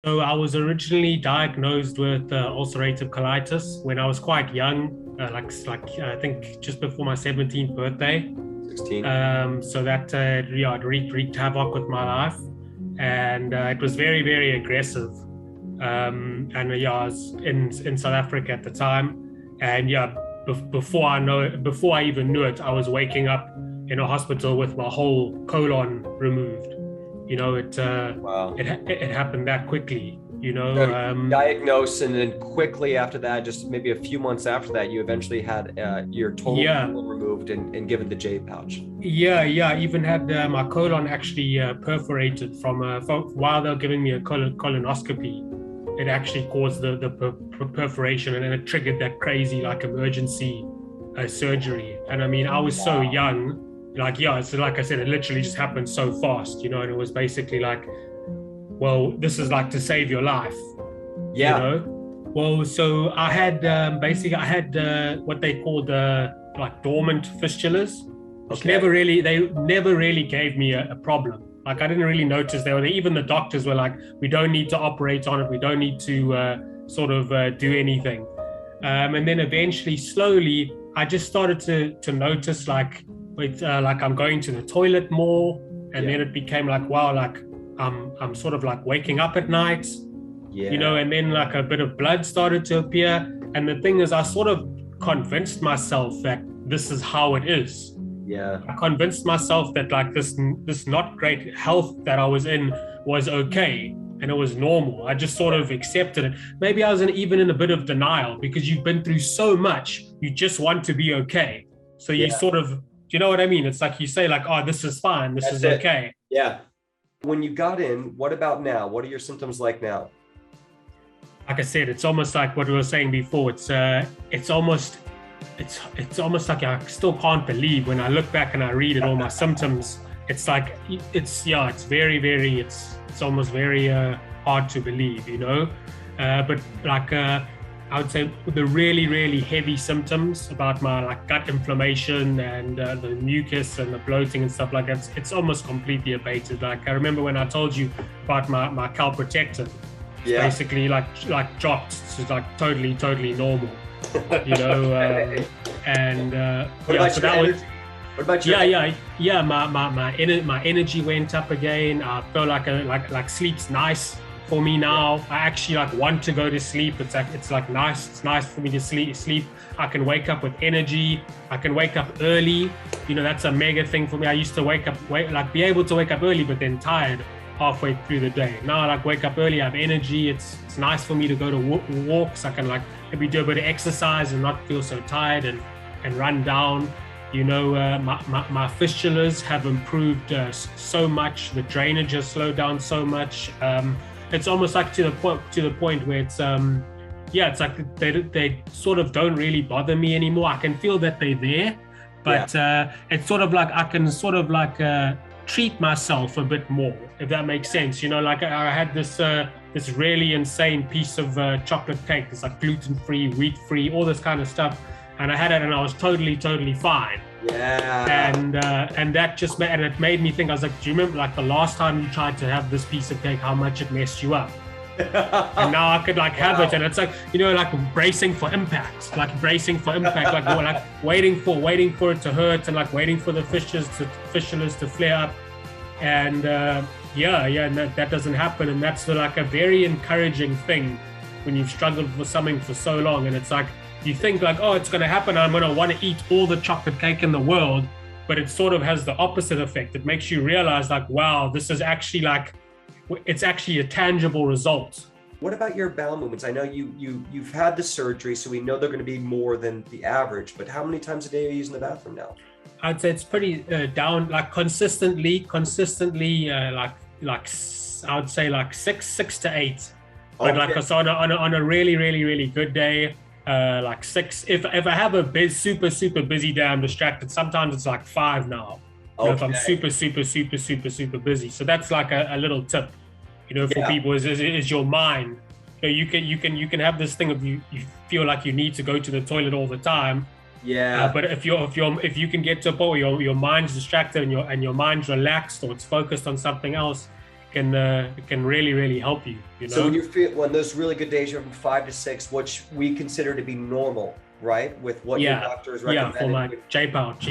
So I was originally diagnosed with ulcerative colitis when I was quite young, I think just before my 17th birthday. 16. So that yeah, it wreaked havoc with my life, and it was very very aggressive. And yeah, I was in South Africa at the time, and yeah, before I even knew it, I was waking up in a hospital with my whole colon removed. You know, Wow. it happened that quickly. So diagnosed, and then quickly after that, just maybe a few months after that, you eventually had your total Yeah, colon removed and given the J pouch. yeah. I even had my colon actually perforated while they were giving me a colonoscopy. It actually caused the perforation, and then it triggered that crazy like emergency surgery. And I mean, I was so Wow. young, like yeah. So like I said, it literally just happened so fast, you know. And it was basically like, well, this is like to save your life, you Yeah. know. Well, so I had I had what they called like dormant fistulas, which Okay. they never really gave me a problem. Like I didn't really notice they were there. Even the doctors were like, we don't need to operate on it. We don't need to do anything. And then eventually, slowly, I just started to notice like I'm going to the toilet more, and Yeah. then it became like wow, like I'm sort of like waking up at night, you Yeah. know, and then like a bit of blood started to appear. And the thing is, I sort of convinced myself that this is how it is. Yeah. I convinced myself that like this not great health that I was in was okay and it was normal. I just sort of accepted it. Maybe I was even in a bit of denial because you've been through so much, you just want to be okay. So you Yeah. sort of, do you know what I mean? It's like you say like, oh, this is fine, this That's is it. okay. Yeah. When you got in, what about now? What are your symptoms like now? Like I said, it's almost like what we were saying before. It's almost like I still can't believe when I look back and I read it, all my symptoms. It's like it's very very it's almost very hard to believe, you know. But like I would say the really really heavy symptoms about my like gut inflammation and the mucus and the bloating and stuff like that, it's almost completely abated. Like I remember when I told you about my calprotectin, it's Yeah. basically like dropped to like totally normal, you know. And What yeah, about so your that was energy? What about your yeah. My energy went up again. I feel like like sleep's nice for me now. I actually like want to go to sleep. It's like nice. It's nice for me to sleep. I can wake up with energy. I can wake up early. You know, that's a mega thing for me. I used to be able to wake up early, but then tired halfway through the day. Now I like wake up early. I have energy. It's nice for me to go to walks. I can like maybe do a bit of exercise and not feel so tired and run down. You know, my fistulas have improved so much. The drainage has slowed down so much. It's almost like to the point where it's yeah, it's like they sort of don't really bother me anymore. I can feel that they're there, but it's sort of like I can sort of like treat myself a bit more, if that makes sense. You know, like I had this really insane piece of chocolate cake. It's like gluten-free, wheat-free, all this kind of stuff. And I had it and I was totally fine. Yeah. And that just and it made me think. I was like, do you remember like the last time you tried to have this piece of cake, how much it messed you up? And now I could like have it, and it's like, you know, like bracing for impact, like waiting for it to hurt, and like waiting for the fistulas to flare up. And yeah, and that doesn't happen. And that's like a very encouraging thing when you've struggled for something for so long. And it's like, you think like, oh, it's going to happen. I'm going to want to eat all the chocolate cake in the world. But it sort of has the opposite effect. It makes you realize like, wow, this is actually like, it's actually a tangible result. What about your bowel movements? I know you've had the surgery, so we know they're going to be more than the average, but how many times a day are you using the bathroom now? I'd say it's pretty down, like consistently, I would say like six to eight. But Okay. like so on a really good day, like six. If I have a super busy day, I'm distracted. Sometimes it's like five now. You know, if I'm Okay. super busy. So that's like a little tip, you know, for Yeah. people is your mind. So you can have this thing of you feel like you need to go to the toilet all the time. Yeah. But if you can get to a point where your mind's distracted and your mind's relaxed or it's focused on something else, it can really help you. You know. So when those really good days, you're from 5 to 6, which we consider to be normal, right? With what your doctor is recommending. For my J pouch,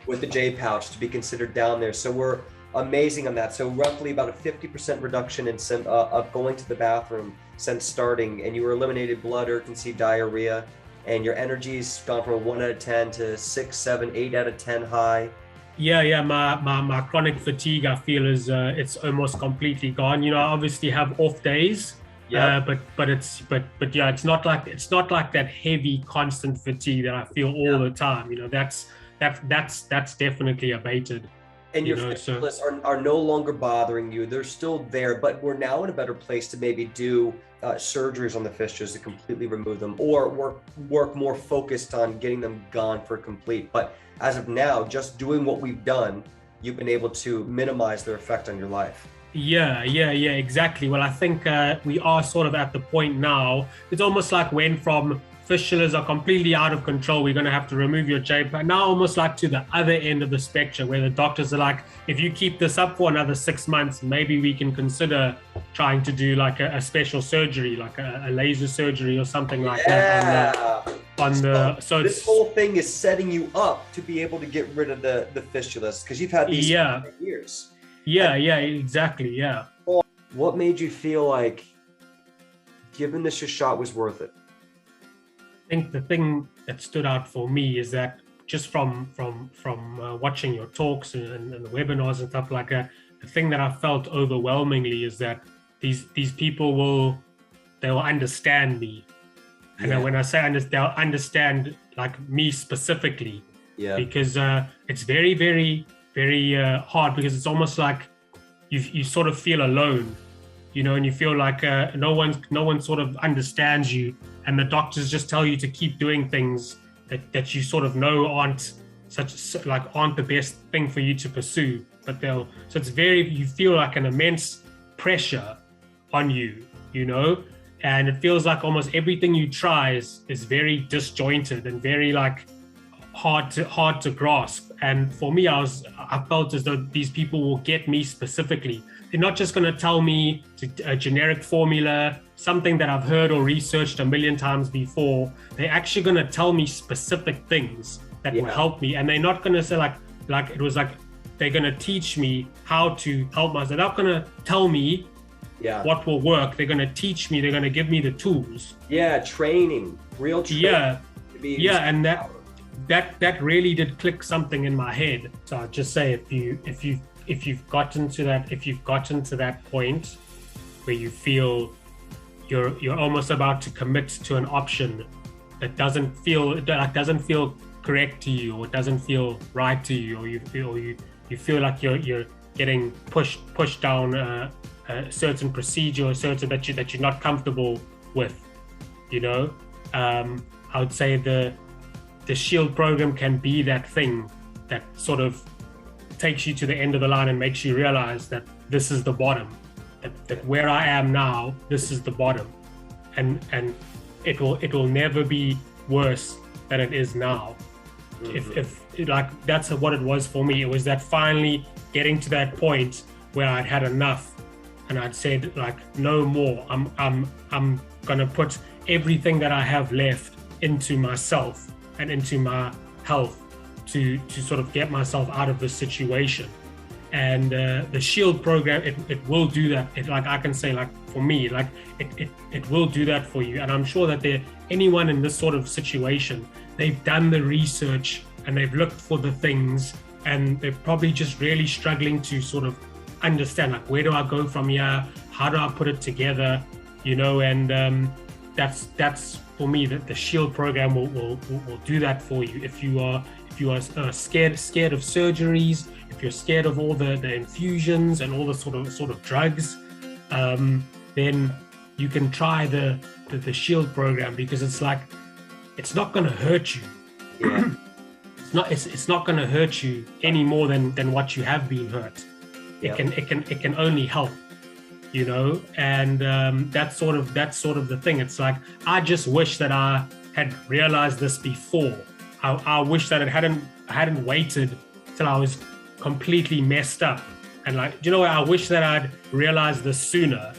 with the J pouch to be considered down there. So we're amazing on that. So roughly about a 50% reduction in of going to the bathroom since starting, and you were eliminated blood urgency, diarrhea, and your energy's gone from a 1 out of 10 to 6, 7, 8 out of 10 high. My chronic fatigue, I feel, is it's almost completely gone. You know, I obviously have off days. But it's not like that heavy constant fatigue that I feel all the time. You know, that's definitely abated. And your fistulas are no longer bothering you. They're still there, but we're now in a better place to maybe do surgeries on the fistulas to completely remove them, or work more focused on getting them gone for complete. But as of now, just doing what we've done, you've been able to minimize their effect on your life. Yeah, exactly. Well, I think we are sort of at the point now. It's almost like when from fistulas are completely out of control, we're going to have to remove your J. But now almost like to the other end of the spectrum, where the doctors are like, if you keep this up for another 6 months, maybe we can consider trying to do like a special surgery, like a laser surgery or something like that. So this whole thing is setting you up to be able to get rid of the fistulas, because you've had these for years. Yeah, exactly. Yeah. What made you feel like giving this a shot was worth it? I think the thing that stood out for me is that just from watching your talks and the webinars and stuff like that, the thing that I felt overwhelmingly is that these people they'll understand me. And when I say they'll understand like me specifically. Yeah. Because it's very, very, very hard, because it's almost like you sort of feel alone, you know, and you feel like no one sort of understands you, and the doctors just tell you to keep doing things that you sort of know aren't the best thing for you to pursue, but so you feel like an immense pressure on you, you know, and it feels like almost everything you try is very disjointed and very like hard to grasp. And for me, I felt as though these people will get me specifically. They're not just going to tell me a generic formula, something that I've heard or researched a million times before. They're actually going to tell me specific things that will help me. And they're not going to say like it was like, they're going to teach me how to help myself. They're not going to tell me what will work. They're going to teach me. They're going to give me the tools. Yeah, training, real training. And that really did click something in my head. So I'd just say if you've gotten to that point where you feel you're almost about to commit to an option that doesn't feel correct to you, or doesn't feel right to you, or you feel like you're getting pushed down a certain procedure, or certain that you're not comfortable with, you know, I would say the S.H.I.E.L.D program can be that thing that sort of takes you to the end of the line and makes you realize that this is the bottom, that where I am now, this is the bottom, and it will never be worse than it is now. Mm-hmm. If like that's what it was for me. It was that finally getting to that point where I'd had enough, and I'd said like, no more. I'm gonna put everything that I have left into myself and into my health to sort of get myself out of this situation. And the S.H.I.E.L.D program, it will do that. I can say, like, for me, like it will do that for you. And I'm sure that anyone in this sort of situation, they've done the research and they've looked for the things, and they're probably just really struggling to sort of understand, like, where do I go from here? How do I put it together? You know, and that's for me, that the S.H.I.E.L.D program will do that for you. If you are scared of surgeries, if you're scared of all the infusions and all the sort of drugs, then you can try the S.H.I.E.L.D program, because it's like, it's not going to hurt you. Yeah. It's not going to hurt you any more than what you have been hurt. Yeah. It can only help, you know. And that's sort of the thing. It's like, I just wish that I had realized this before. I wish that I hadn't waited till I was completely messed up And like, you know what? I wish that I'd realized this sooner.